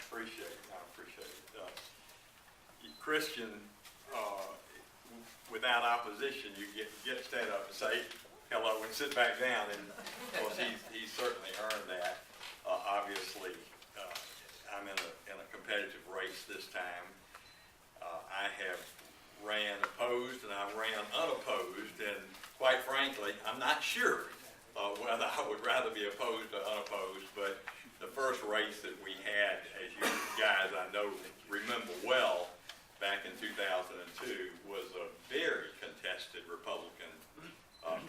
appreciate it. I appreciate it. Christian, without opposition, you get to stand up and say hello and sit back down, and of course he's certainly earned that. Obviously, I'm in a competitive race this time. I have ran opposed and I ran unopposed, and quite frankly, I'm not sure whether I would rather be opposed or unopposed, but the first race that we had, as you guys I know remember well, back in 2002, was a very contested Republican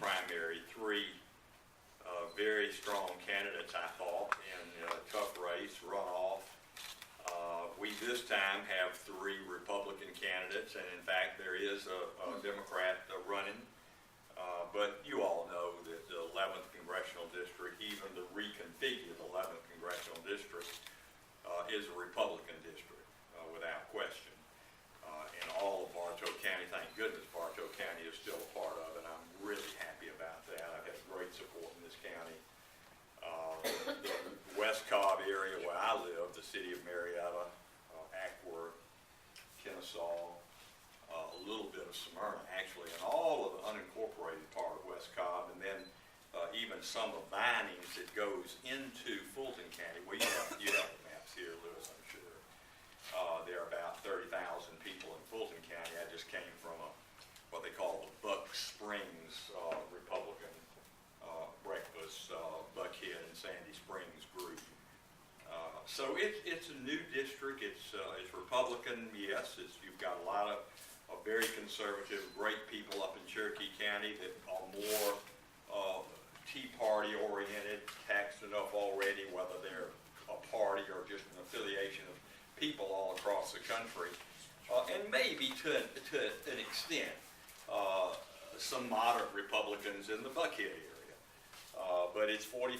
primary. Three very strong candidates, I thought, in a tough race, runoff. We this time have three Republican candidates, and in fact there is a Democrat running. But you all know that the 11th Congressional District, even the reconfigured 11th Congressional District, is a Republican district, without question. And all of Bartow County, thank goodness Bartow County is still a part of it. I'm really happy about that. I've had great support in this county. The West Cobb area where I live, the city of Marietta, Ackworth, Kennesaw, a little bit of Smyrna actually, and all of the unincorporated part of West Cobb, and then even some of Vinings that goes into Fulton County. Well, you have the maps here, Lewis, I'm sure. There are about 30,000 people in Fulton County. I just came from what they call the Buck Springs Republican breakfast, Buckhead and Sandy Springs group. So it's a new district. It's Republican, yes. You've got a lot of very conservative, great people up in Cherokee County that are more Tea Party oriented, taxed enough already, whether they're a party or just an affiliation of people all across the country, and maybe to an extent some moderate Republicans in the Buckhead area. But it's 45%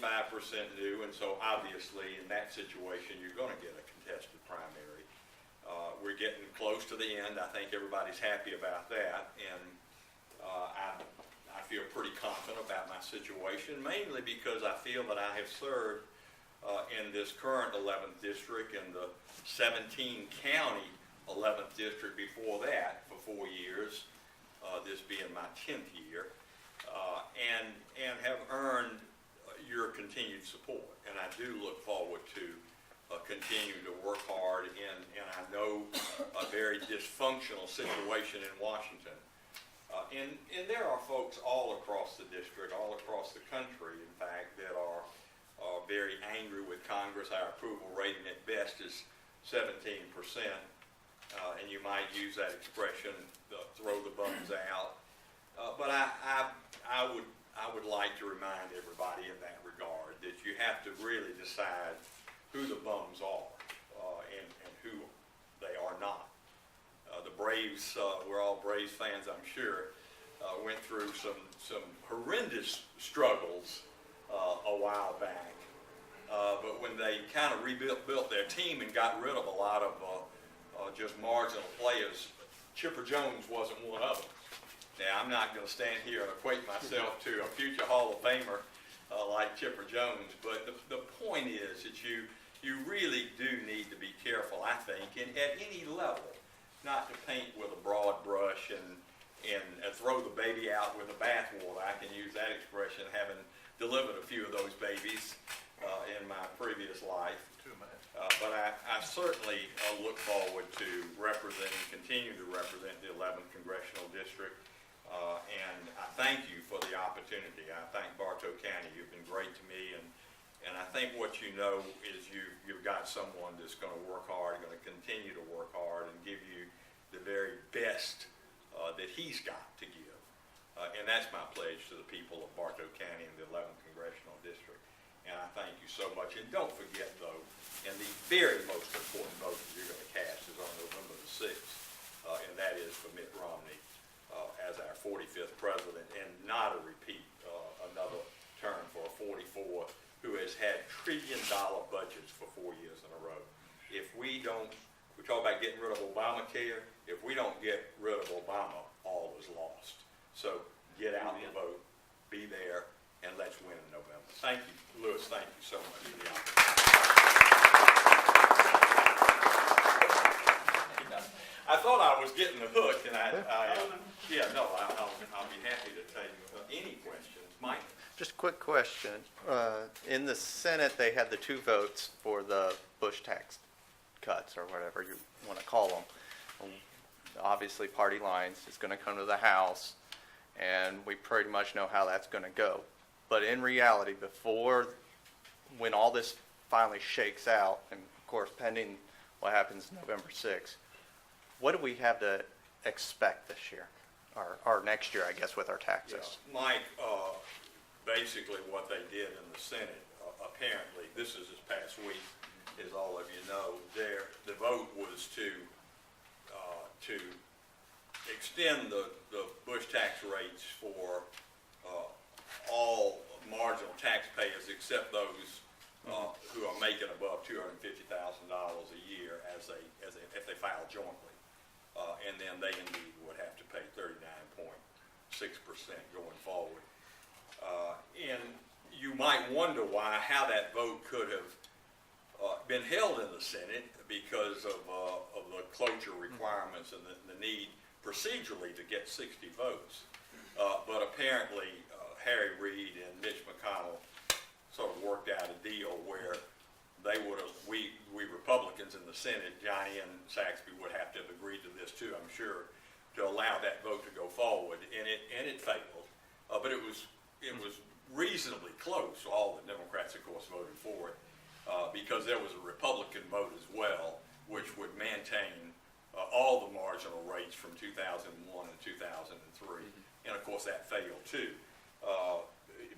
new, and so obviously in that situation you're going to get a contested primary. We're getting close to the end. I think everybody's happy about that, and I feel pretty confident about my situation, mainly because I feel that I have served in this current 11th district and the 17 county 11th district before that for 4 years, this being my 10th year, and have earned your continued support. And I do look forward to continuing to work hard in I know a very dysfunctional situation in Washington. And there are folks all across the district, all across the country, in fact, that are very angry with Congress. Our approval rating at best is 17%, and you might use that expression, throw the bums out. But I would like to remind everybody in that regard that you have to really decide who the bums are and who they are not. The Braves, we're all Braves fans, I'm sure, went through some horrendous struggles a while back. But when they kind of rebuilt their team and got rid of a lot of just marginal players, Chipper Jones wasn't one of them. Now, I'm not going to stand here and equate myself to a future Hall of Famer like Chipper Jones, but the point is that you really do need to be careful, I think, and at any level, not to paint with a broad brush and throw the baby out with the bathwater. I can use that expression, having delivered a few of those babies in my previous life. But I certainly look forward to continue to represent the 11th Congressional District, and I thank you for the opportunity. I thank Bartow County. You've been great to me, and I think what you know is you've got someone that's going to work hard, going to continue to work hard, and give you the very best that he's got to give. And that's my pledge to the people of Bartow County and the 11th Congressional District. And I thank you so much. And don't forget, though, and the very most important vote that you're going to cast is on November the 6th, and that is for Mitt Romney as our 45th president, and not a repeat, another term for a 44 who has had trillion-dollar budgets for 4 years in a row. If we talk about getting rid of Obamacare. If we don't get rid of Obama, all is lost. So get out and vote, be there, and let's win in November. Thank you, Lewis. Thank you so much for the opportunity. I was getting the hook, and I'll be happy to take any questions. Mike? Just a quick question. In the Senate, they had the 2 votes for the Bush tax cuts, or whatever you want to call them. Obviously, party lines. It's going to come to the House, and we pretty much know how that's going to go. But in reality, when all this finally shakes out, and of course, pending what happens November 6th, what do we have to expect this year, or next year, I guess, with our taxes? Yeah. Mike, basically what they did in the Senate, apparently, this past week, as all of you know, the vote was to extend the Bush tax rates for all marginal taxpayers except those who are making above $250,000 a year if they file jointly. And then they indeed would have to pay 39.6% going forward. And you might wonder how that vote could have been held in the Senate because of the cloture requirements and the need procedurally to get 60 votes. But apparently Harry Reid and Mitch McConnell sort of worked out a deal where we Republicans in the Senate, Johnny and Saxby, would have to have agreed to this too, I'm sure, to allow that vote to go forward, and it failed. But it was reasonably close. All the Democrats, of course, voted for it because there was a Republican vote as well, which would maintain all the marginal rates from 2001 and 2003, and of course that failed too.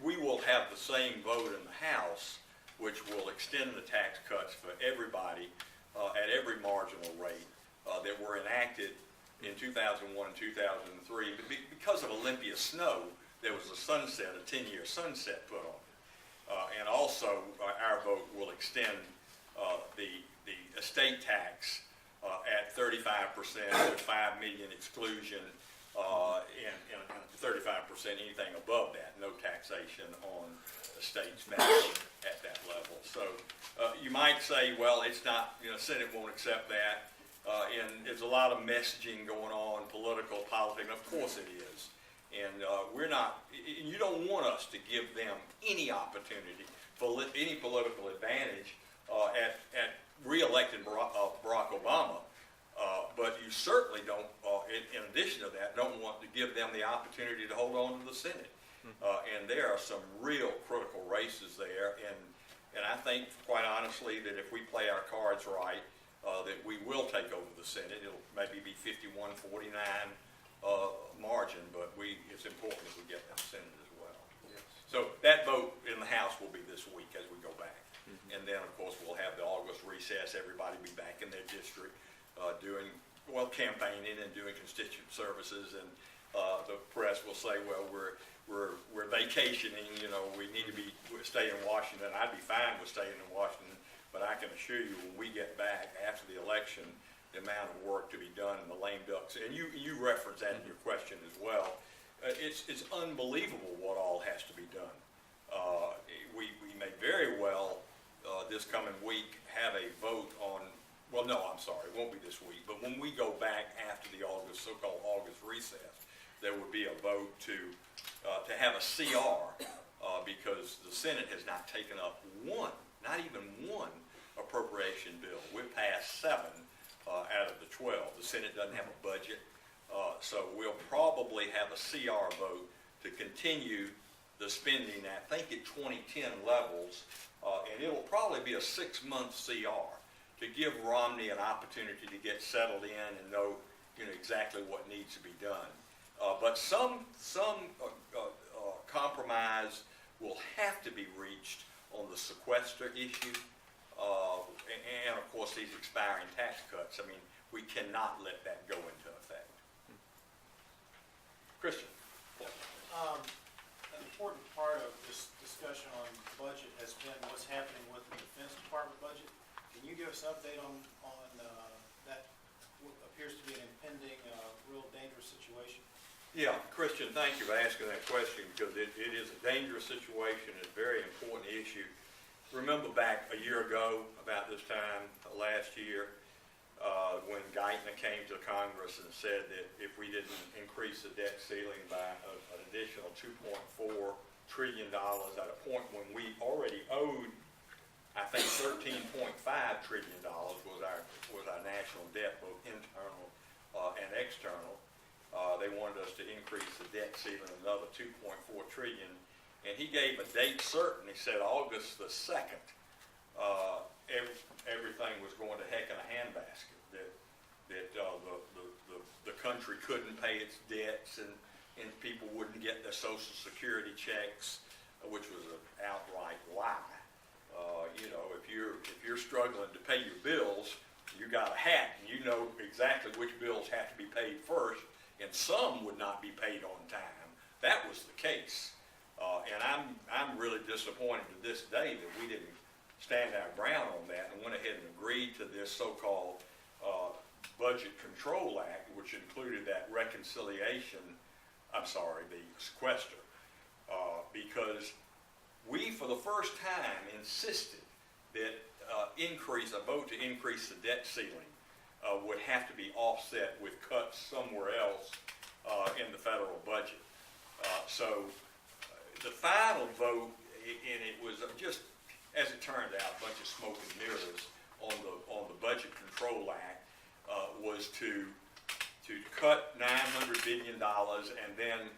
We will have the same vote in the House, which will extend the tax cuts for everybody at every marginal rate that were enacted in 2001 and 2003. But because of Olympia snow, there was a 10-year sunset put on it. And also, our vote will extend the estate tax at 35% with $5 million exclusion, and 35% anything above that, no taxation on estates valued at that level. So you might say, well, it's not, Senate won't accept that, and there's a lot of messaging going on, politics, and of course it is. And we're not, and you don't want us to give them any opportunity for any political advantage at re-electing Barack Obama. But you certainly don't, in addition to that, don't want to give them the opportunity to hold on to the Senate. And there are some real critical races there. And I think, quite honestly, that if we play our cards right, that we will take over the Senate. It'll maybe be 51-49 margin, but it's important that we get that Senate as well. Yes. So that vote in the House will be this week as we go back. And then, of course, we'll have the August recess. Everybody will be back in their district campaigning and doing constituent services. And the press will say, well, we're vacationing. We need to stay in Washington. I'd be fine with staying in Washington, but I can assure you, when we get back after the election, the amount of work to be done and the lame ducks, and you referenced that in your question as well. It's unbelievable what all has to be done. We may very well this coming week have a vote on. Well, no, I'm sorry, it won't be this week. But when we go back after the so-called August recess, there would be a vote to have a CR because the Senate has not taken up not even one appropriation bill. We've passed 7 out of the 12. The Senate doesn't have a budget, so we'll probably have a CR vote to continue the spending, I think, at 2010 levels, and it'll probably be a 6-month CR to give Romney an opportunity to get settled in and know exactly what needs to be done. But some compromise will have to be reached on the sequester issue, and of course these expiring tax cuts. I mean, we cannot let that go into effect. Christian. An important part of this discussion on budget has been what's happening with the Defense Department budget. Can you give us an update on that what appears to be an impending, real dangerous situation? Yeah, Christian, thank you for asking that question because it is a dangerous situation. It's a very important issue. Remember back a year ago, about this time last year, when Geithner came to Congress and said that if we didn't increase the debt ceiling by an additional $2.4 trillion at a point when we already owed, I think, $13.5 trillion was our national debt, both internal and external. They wanted us to increase the debt ceiling another $2.4 trillion, and he gave a date certain. He said August the 2nd. Everything was going to heck in a handbasket. That the country couldn't pay its debts, and people wouldn't get their Social Security checks, which was an outright lie. If you're struggling to pay your bills, you got a hat, and you know exactly which bills have to be paid first, and some would not be paid on time. That was the case, and I'm really disappointed to this day that we didn't stand our ground on that and went ahead and agreed to this so-called Budget Control Act, which included that the sequester, because we, for the first time, insisted that a vote to increase the debt ceiling would have to be offset with cuts somewhere else in the federal budget. So the final vote, and it was just, as it turned out, a bunch of smoke and mirrors on the Budget Control Act, was to cut $900 billion and then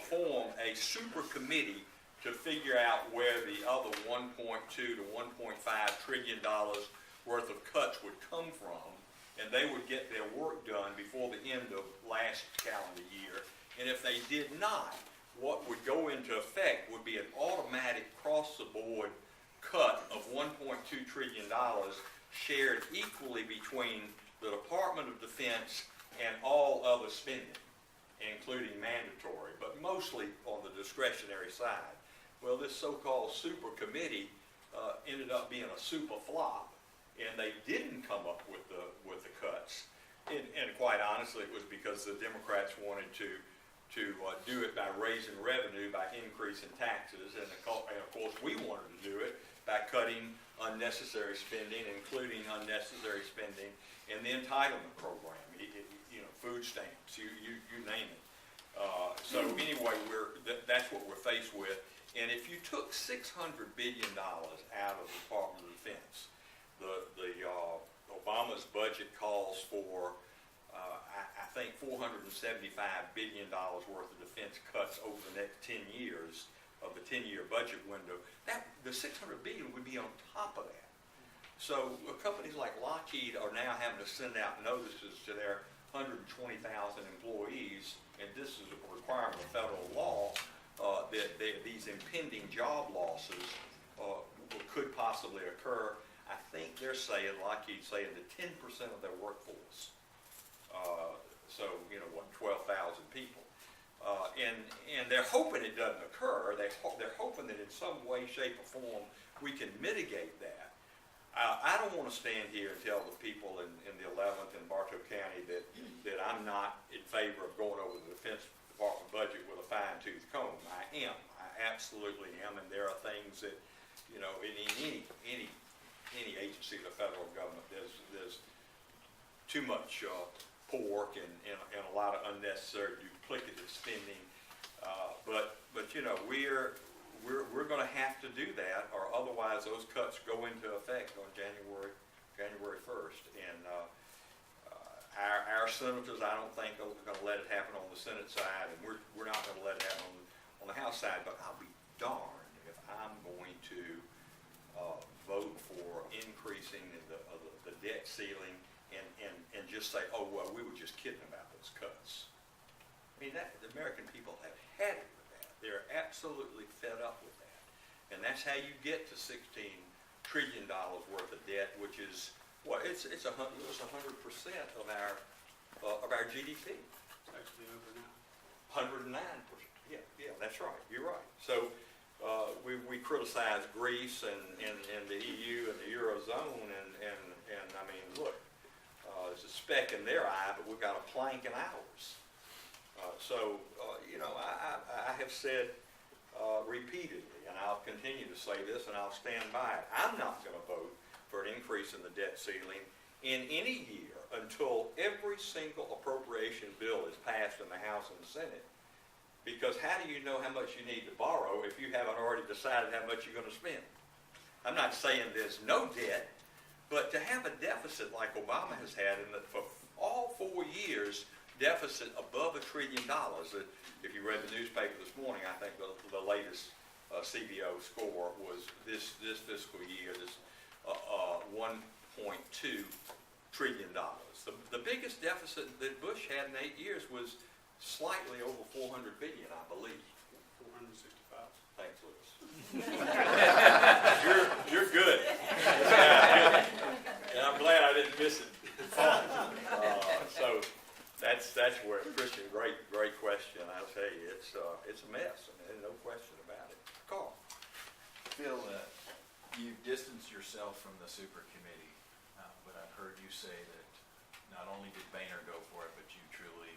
form a super committee to figure out where the other $1.2 to $1.5 trillion worth of cuts would come from, and they would get their work done before the end of last calendar year. And if they did not, what would go into effect would be an automatic cross-the-board cut of $1.2 trillion shared equally between the Department of Defense and all other spending, including mandatory, but mostly on the discretionary side. Well, this so-called super committee ended up being a super flop, and they didn't come up with the cuts. And quite honestly, it was because the Democrats wanted to do it by raising revenue, by increasing taxes, and of course we wanted to do it by cutting unnecessary spending, including unnecessary spending in the entitlement program, food stamps, you name it. So anyway, that's what we're faced with. And if you took $600 billion out of the Department of Defense, Obama's budget calls for I think $475 billion worth of defense cuts over the next 10 years of the 10-year budget window. The $600 billion would be on top of that. So companies like Lockheed are now having to send out notices to their 120,000 employees, and this is a requirement of federal law, that these impending job losses could possibly occur. I think they're saying, Lockheed's saying, that 10% of their workforce. So, 12,000 people. And they're hoping it doesn't occur. They're hoping that in some way, shape, or form we can mitigate that. I don't want to stand here and tell the people in the 11th and Bartow County that I'm not in favor of going over the Defense Department budget with a fine-tooth comb. I am. I absolutely am. And there are things that, in any agency of the federal government, there's too much pork and a lot of unnecessary duplicative spending. But we're going to have to do that, or otherwise those cuts go into effect on January 1st. And our senators, I don't think, are going to let it happen on the Senate side, and we're not going to let it happen on the House side. But I'll be darned if I'm going to vote for increasing the debt ceiling and just say, oh, well, we were just kidding about those cuts. I mean, the American people have had it with that. They're absolutely fed up with that. And that's how you get to $16 trillion worth of debt, which is, it was 100% of our GDP. It's actually over now. 109%. Yeah, that's right. You're right. So we criticize Greece and the EU and the Eurozone, and I mean, look, there's a speck in their eye, but we've got a plank in ours. I have said repeatedly, and I'll continue to say this, and I'll stand by it, I'm not going to vote for for an increase in the debt ceiling in any year until every single appropriation bill is passed in the House and the Senate. Because how do you know how much you need to borrow if you haven't already decided how much you're going to spend? I'm not saying there's no debt, but to have a deficit like Obama has had, and for all 4 years, deficit above $1 trillion. If you read the newspaper this morning, I think the latest CBO score was this fiscal year, this $1.2 trillion. The biggest deficit that Bush had in 8 years was slightly over $400 billion, I believe. 465. Thanks, Lewis. you're good. Yeah, and I'm glad I didn't miss it. So that's where Christian, great question. I'll tell you, it's a mess. I mean, there's no question about it. Carl. Phil, you've distanced yourself from the super committee, but I've heard you say that not only did Boehner go for it, but you truly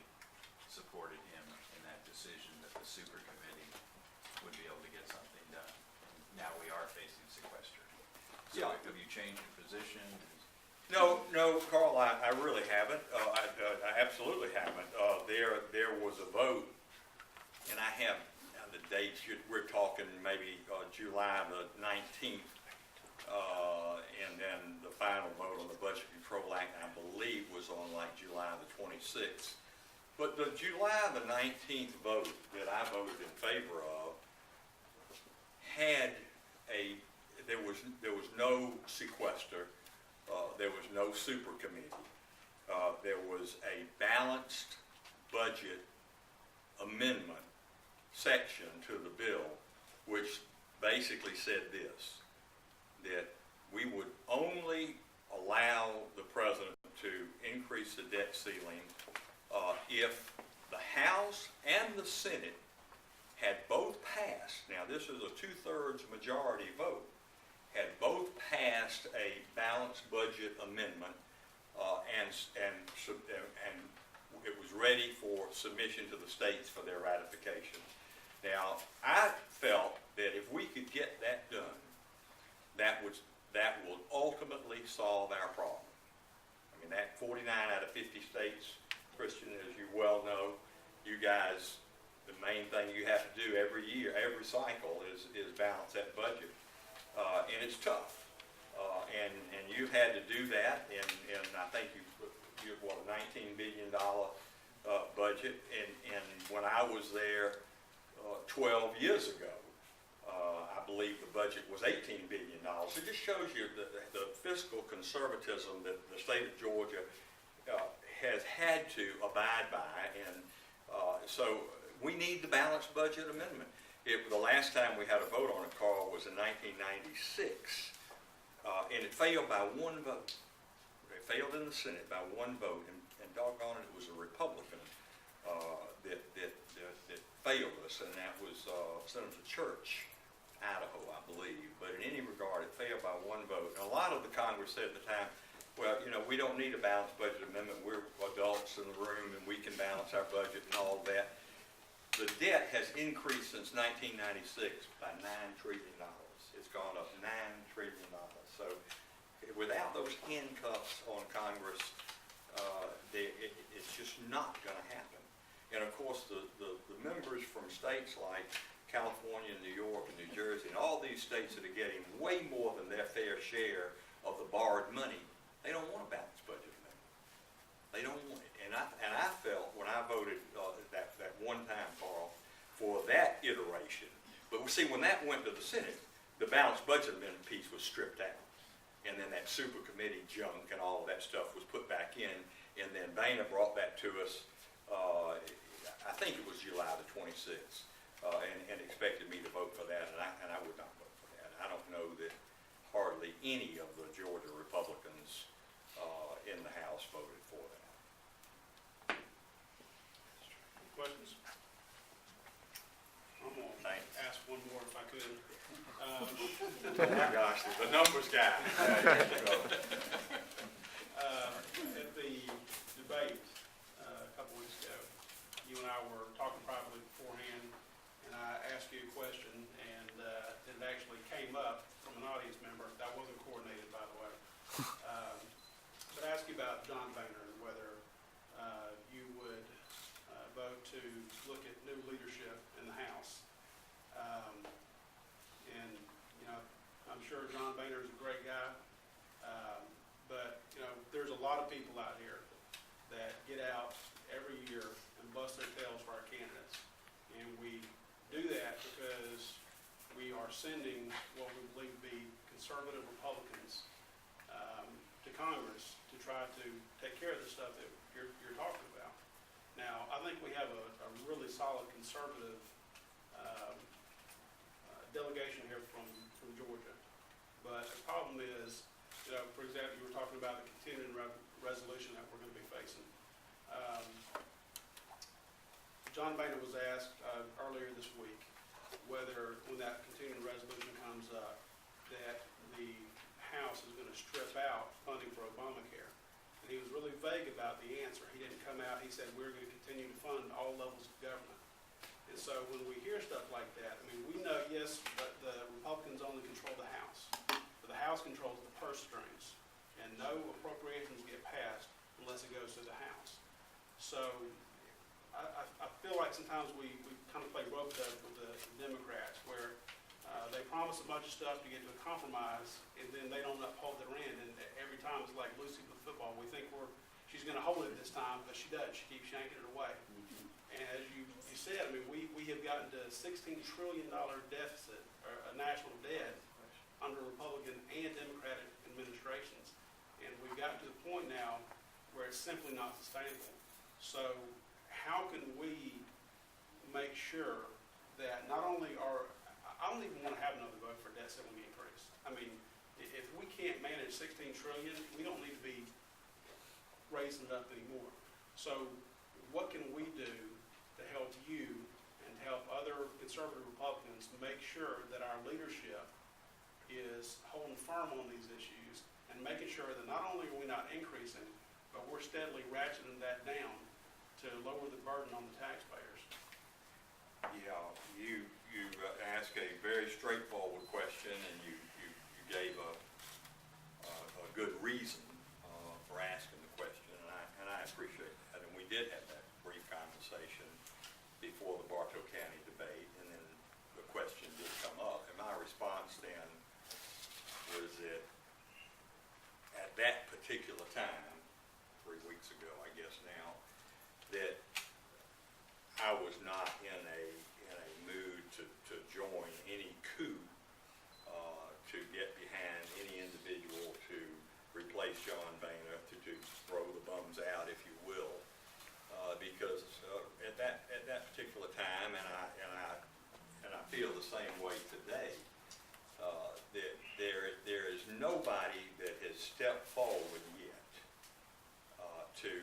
supported him in that decision that the super committee would be able to get something done. Now we are facing sequester. So Yeah. have you changed your position? No, Carl, I really haven't. I absolutely haven't. There was a vote, and I have the dates. We're talking maybe July the 19th, and then the final vote on the Budget Control Act, I believe, was on like July the 26th. But the July the 19th vote that I voted in favor of had there was no sequester. There was no super committee. There was a balanced budget amendment section to the bill, which basically said this, that we would only allow the president to increase the debt ceiling if the House and the Senate had both passed. Now, this is a 2/3 majority vote. Had both passed a balanced budget amendment, and it was ready for submission to the states for their ratification. Now, I felt that if we could get that done, that would ultimately solve our problem. I mean, that 49 out of 50 states, Christian, as you well know, you guys, the main thing you have to do every year, every cycle is balance that budget. And it's tough. And you've had to do that, and I think you what, a $19 billion budget. And when I was there 12 years ago, I believe the budget was $18 billion. So it just shows you the fiscal conservatism that the state of Georgia has had to abide by. And so we need the balanced budget amendment. The last time we had a vote on it, Carl, was in 1996, and it failed by one vote. It failed in the Senate by one vote, and doggone it, it was a Republican that failed us, and that was Senator Church, Idaho, I believe. But in any regard, it failed by one vote. And a lot of the Congress said at the time, well, you know, we don't need a balanced budget amendment. We're adults in the room, and we can balance our budget and all of that. The debt has increased since 1996 by $9 trillion. It's gone up $9 trillion. So without those handcuffs on Congress, it's just not going to happen. And of course, the members from states like California, New York, and New Jersey, and all these states that are getting way more than their fair share of the borrowed money, they don't want a balanced budget amendment. They don't want it. And I felt when I voted that one time, Carl, for that iteration. But see, when that went to the Senate, the balanced budget amendment piece was stripped out. And then that super committee junk and all of that stuff was put back in. And then Boehner brought that to us, I think it was July the 26th, and expected me to vote for that. And I would not vote for that. I don't know that hardly any of the Georgia Republicans in the House voted for that. Questions? I'm going to ask one more if I could. Oh my gosh, the numbers guy. At the debate a couple weeks ago, you and I were talking privately beforehand, and I asked you a question, and it actually came up from an audience member. That wasn't coordinated, by the way. sure John Boehner is a great guy. But, you know, there's a lot of people out here that get out every year and bust their tails for our candidates. And we do that because we are sending what we believe to be conservative Republicans to Congress to try to take care of the stuff that you're talking about. Now, I think we have a really solid conservative delegation here from Georgia. But the problem is, you know, for example, you were talking about the continuing resolution that we're going to be facing. John Boehner was asked earlier this week whether, when that continuing resolution comes up, that the House is going to strip out funding for Obamacare. And he was really vague about the answer. He didn't come out, he said, we're going to continue to fund all levels of government. And so when we hear stuff like that, I mean, we know, yes, but the Republicans only control the House. But the House controls the purse strings, and no appropriations get passed unless it goes to the House. So I feel like sometimes we kind of play rope-a-dope with the Democrats, where they promise a bunch of stuff to get to a compromise, and then they don't uphold their end. And every time it's like Lucy with football. We think she's going to hold it this time, but she doesn't. She keeps yanking it away. And as you said, I mean, we have gotten to a $16 trillion deficit, or a national debt, under Republican and Democratic administrations. And we've gotten to the point now where it's simply not sustainable. So how can we make sure that not only I don't even want to have another vote for debt ceiling increase. I mean, if we can't manage $16 trillion, we don't need to be raising it up anymore. So what can we do to help you and to help other conservative Republicans make sure that our leadership is holding firm on these issues and making sure that not only are we not increasing, but we're steadily ratcheting that down to lower the burden on the taxpayers? Yeah, you asked a very straightforward question, and you gave a good reason for asking the question, and I appreciate that. And we did have that brief conversation before the Bartow County debate, and then the question did come up. And my response then was that at that particular time, 3 weeks ago, I guess now, that I was not in a mood to join any coup to get behind any individual to replace John Boehner, to throw the bums out, if you will, because at that particular time, and I feel the same way today, that there is nobody that has stepped forward yet to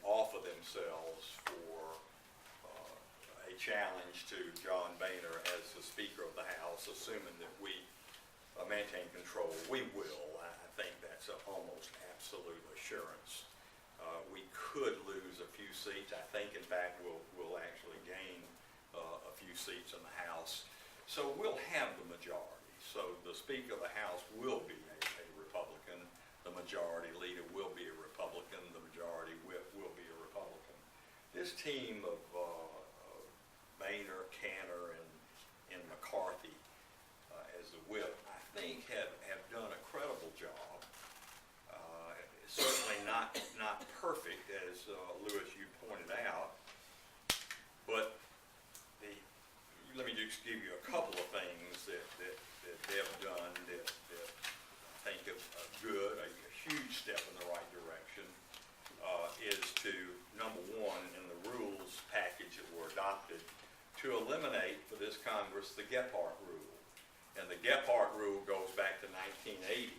offer themselves for a challenge to John Boehner as the Speaker of the House, assuming that we maintain control. We will. I think that's an almost absolute assurance. We could lose a few seats. I think, in fact, we'll actually gain a few seats in the House. So we'll have the majority. So the Speaker of the House will be a Republican. The majority leader will be a Republican. The majority whip will be a Republican. This team of Boehner, Cantor, and McCarthy as the whip, I think have done a credible job. Certainly not perfect, as Lewis, you pointed out, but let me just give you a couple of things that they've done that I think is good, a huge step in the right direction, is to, number one, in the rules package that were adopted, to eliminate for this Congress the Gephardt rule. And the Gephardt rule goes back to 1980,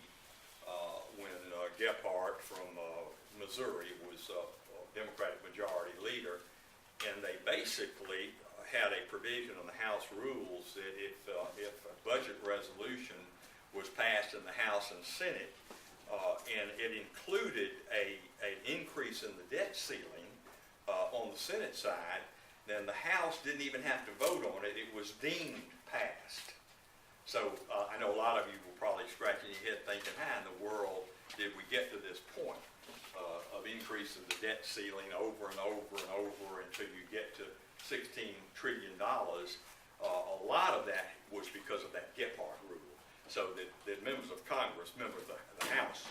when Gephardt from Missouri was a Democratic majority leader, and they basically had a provision in the House rules that if a budget resolution was passed in the House and Senate, and it included an increase in the debt ceiling on the Senate side, then the House didn't even have to vote on it. It was deemed passed. So I know a lot of you were probably scratching your head thinking, how in the world did we get to this point of increasing the debt ceiling over and over and over until you get to $16 trillion? A lot of that was because of that Gephardt rule. so that members of Congress, members of the House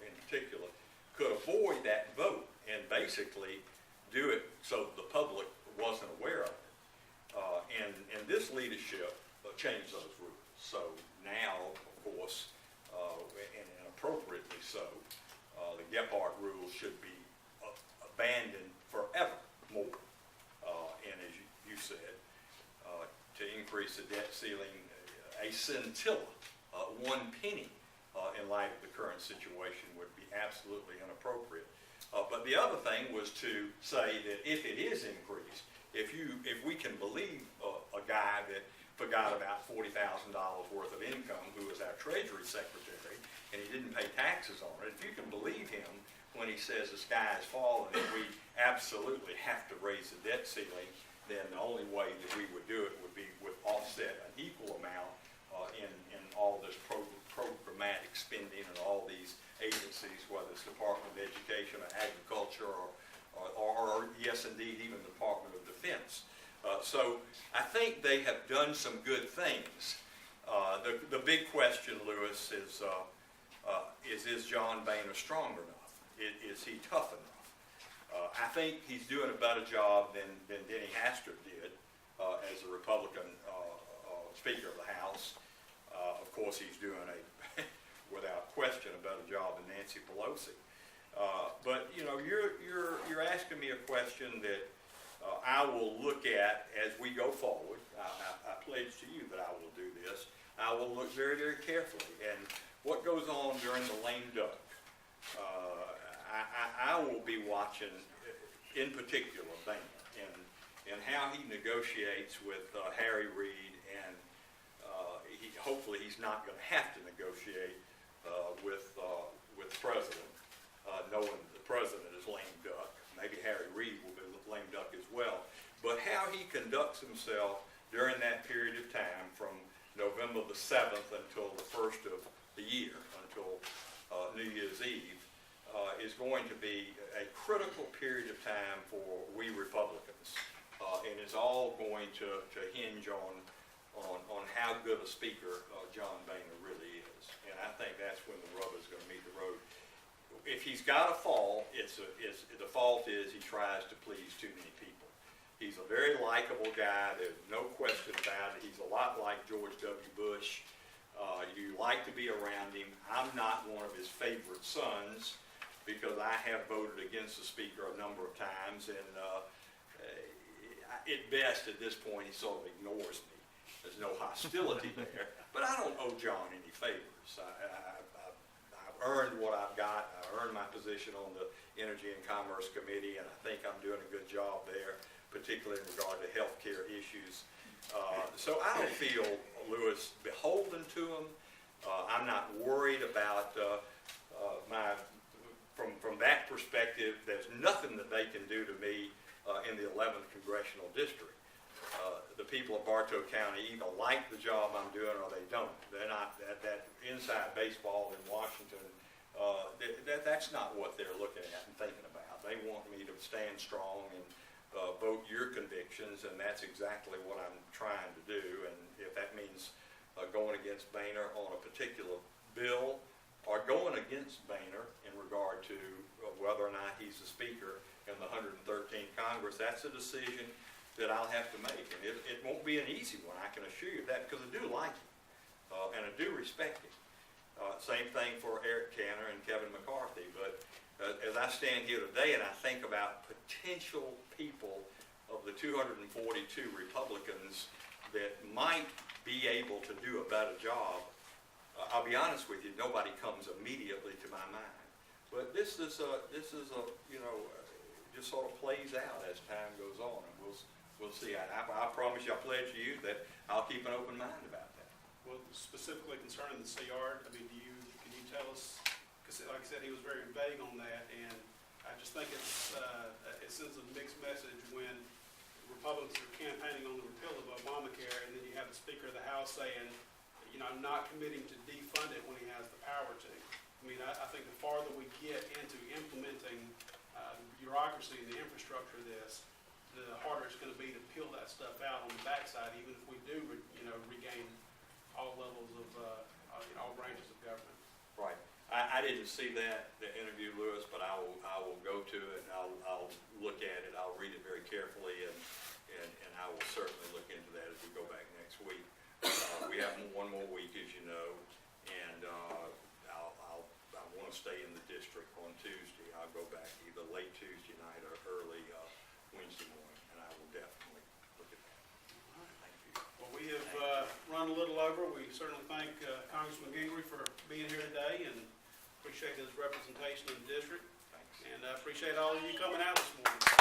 in particular, could avoid that vote and basically do it so the public wasn't aware of it. And this leadership changed those rules. So now, of course, and appropriately so, the Gephardt rules should be abandoned forevermore. And as you said, to increase the debt ceiling a scintilla, 1 penny, in light of the current situation would be absolutely inappropriate. But the other thing was to say that if it is increased, if we can believe a guy that forgot about $40,000 worth of income, who was our Treasury Secretary, and he didn't pay taxes on it, if you can believe him when he says the sky is falling and we absolutely have to raise the debt ceiling, then the only way that we would do it would be with offset an equal amount in all this programmatic spending and all these agencies, whether it's Department of Education or Agriculture or yes, indeed, even the Department of Defense. So I think they have done some good things. The big question, Lewis, is John Boehner strong enough? Is he tough enough? I think he's doing a better job than Denny Hastert did as a Republican Speaker of the House. Of course, he's doing without question, a better job than Nancy Pelosi. But you know, you're asking me a question that I will look at as we go forward. I pledge to you that I will do this. I will look very, very carefully. And what goes on during the lame duck, I will be watching, in particular, Boehner and how he negotiates with Harry Reid, and hopefully he's not going to have to negotiate with the president, knowing the president is lame duck. Maybe Harry Reid will be lame duck as well. But how he conducts himself during that period of time, from November the 7th until the 1st of the year, until New Year's Eve, is going to be a critical period of time for we Republicans, and is all going to hinge on how good a speaker John Boehner really is. And I think that's when the rubber's going to meet the road. If he's got a fault, the fault is he tries to please too many people. He's a very likable guy. There's no question about it. He's a lot like George W. Bush. You like to be around him. I'm not one of his favorite sons because I have voted against the speaker a number of times, and at best at this point he sort of ignores me. There's no hostility there, but I don't owe John any favors. I've earned what I've got. I earned my position on the Energy and Commerce Committee, and I think I'm doing a good job there, particularly in regard to health care issues. So I don't feel, Lewis, beholden to him. I'm not worried about from that perspective. There's nothing that they can do to me in the 11th Congressional District. The people of Bartow County either like the job I'm doing or they don't. They're not, that inside baseball in Washington, that's not what they're looking at and thinking about. They want me to stand strong and vote your convictions, and that's exactly what I'm trying to do. And if that means going against Boehner on a particular bill, or going against Boehner in regard to whether or not he's the Speaker in the 113th Congress, that's a decision that I'll have to make. And it won't be an easy one, I can assure you that, because I do like him, and I do respect him. Same thing for Eric Cantor and Kevin McCarthy. But as I stand here today and I think about potential people of the 242 Republicans that might be able to do a better job, I'll be honest with you, nobody comes immediately to my mind. But this is you know, just sort of plays out as time goes on, and we'll see. I promise you, I pledge to you that I'll keep an open mind about that. Well, specifically concerning the CR, I mean, can you tell us, because like I said, he was very vague on that, and I just think it sends a mixed message when Republicans are campaigning on the repeal of Obamacare, and then you have the Speaker of the House saying, you know, I'm not committing to defund it when he has the power to. I mean, I think the farther we get into implementing bureaucracy and the infrastructure of this, the harder it's going to be to peel that stuff out on the backside, even if we do, regain all levels of I didn't see the interview, Lewis, but I will go to it, and I'll look at it, I'll read it very carefully, and I will certainly look into that as we go back next week. We have one more week, as you know, and I want to stay in the district on Tuesday. I'll go back either late Tuesday night or early Wednesday morning, and I will definitely look at that. Thank you. Well, we have run a little over. We certainly thank Congressman Gingrey for being here today and appreciate his representation in the district. Thanks. And I appreciate all of you coming out this morning.